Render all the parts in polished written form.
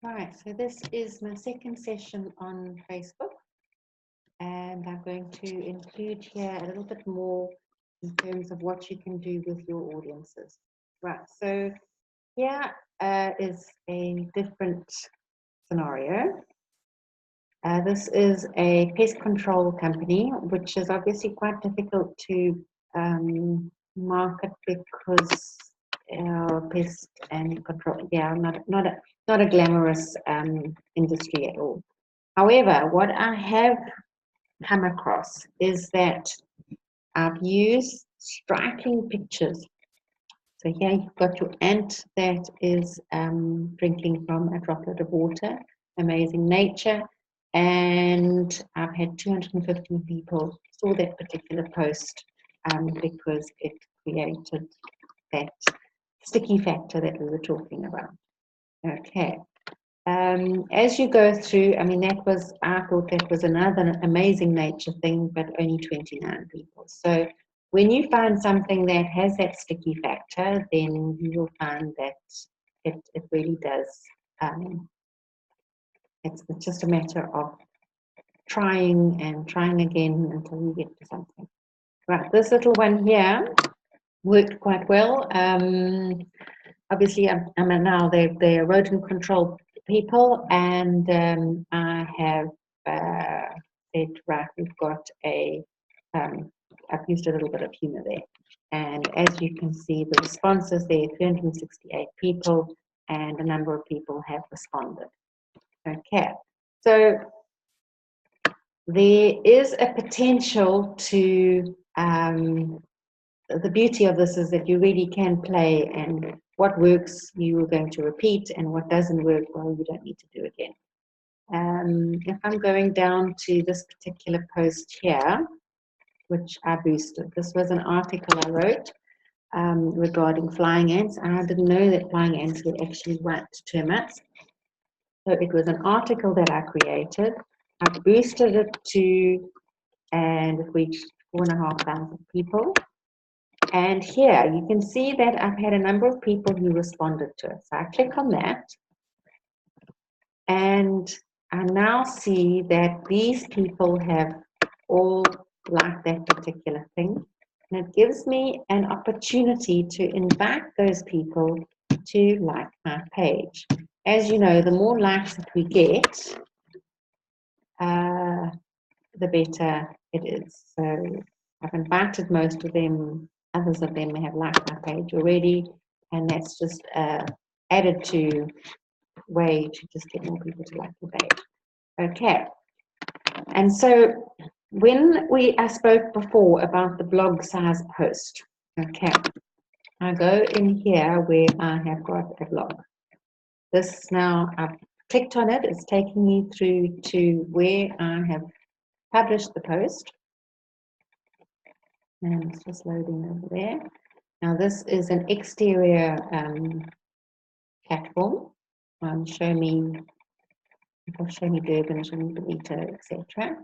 Right, so this is my second session on Facebook, and I'm going to include here a little bit more in terms of what you can do with your audiences. Right, so here is a different scenario. This is a pest control company, which is obviously quite difficult to market because pest and control, yeah, not a glamorous industry at all. However, what I have come across is that I've used striking pictures. So here you've got your ant that is drinking from a droplet of water, amazing nature. And I've had 215 people saw that particular post because it created that sticky factor that we were talking about. Okay. As you go through, I mean, I thought that was another amazing nature thing, but only 29 people. So when you find something that has that sticky factor, then you will find that it really does. It's just a matter of trying and trying again until you get to something. Right, this little one here worked quite well. Obviously, I'm now they're rodent control people, and I have said, right, we've got I've used a little bit of humor there. And as you can see, the responses there, 368 people, and a number of people have responded. Okay, so there is a potential to the beauty of this is that you really can play, and what works you are going to repeat, and what doesn't work, well, you don't need to do again. If I'm going down to this particular post here, which I boosted, this was an article I wrote regarding flying ants, and I didn't know that flying ants would actually write termites. So it was an article that I created. I boosted it to, and it reached 4,500 people. And here you can see that I've had a number of people who responded to it. So I click on that, and I now see that these people have all liked that particular thing. And it gives me an opportunity to invite those people to like my page. As you know, the more likes that we get, the better it is. So I've invited most of them. Others of them have liked my page already, and that's just added to way to just get more people to like the page. Okay, and so when I spoke before about the blog size post, okay, I go in here where I have got a blog. This now, I've clicked on it, it's taking me through to where I have published the post. And it's just loading over there. Now this is an exterior platform. Show me Durban, show me Benito, etc.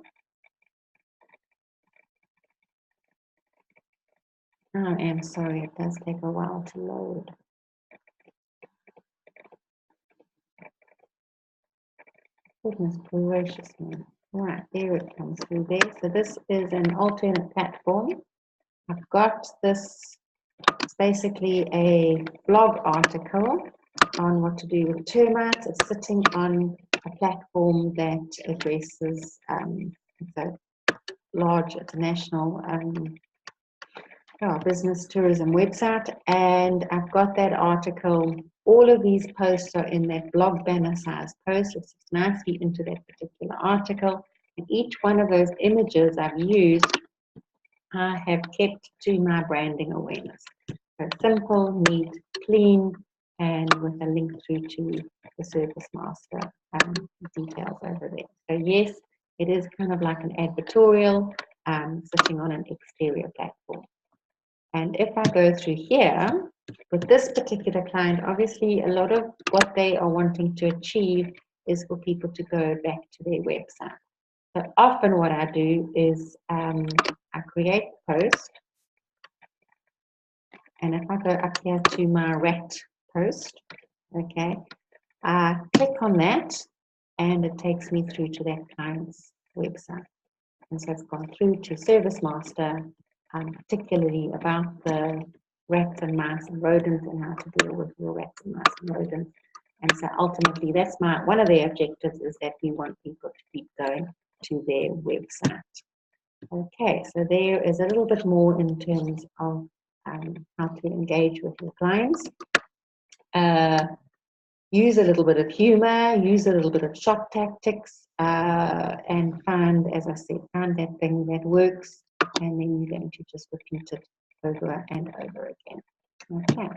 I am sorry, it does take a while to load. Goodness gracious me. Right, there it comes through there. So this is an alternate platform. I've got this, it's basically a blog article on what to do with termites. It's sitting on a platform that addresses it's a large international business tourism website, and I've got that article. All of these posts are in that blog banner size post. It's nicely into that particular article, and each one of those images I've used, I have kept to my branding awareness. So simple, neat, clean, and with a link through to the Service Master details over there. So yes, it is kind of like an advertorial sitting on an exterior platform. And if I go through here, with this particular client, obviously a lot of what they are wanting to achieve is for people to go back to their website. So often what I do is I create a post, and if I go up here to my rat post, okay, I click on that, and it takes me through to that client's website. And so it's gone through to Service Master, particularly about the rats and mice and rodents and how to deal with your rats and mice and rodents. And so ultimately, that's one of the objectives, is that we want people to keep going to their website. Okay, so there is a little bit more in terms of how to engage with your clients. Use a little bit of humor, use a little bit of shock tactics, and find, as I said, find that thing that works, and then you're going to just repeat it over and over again. Okay.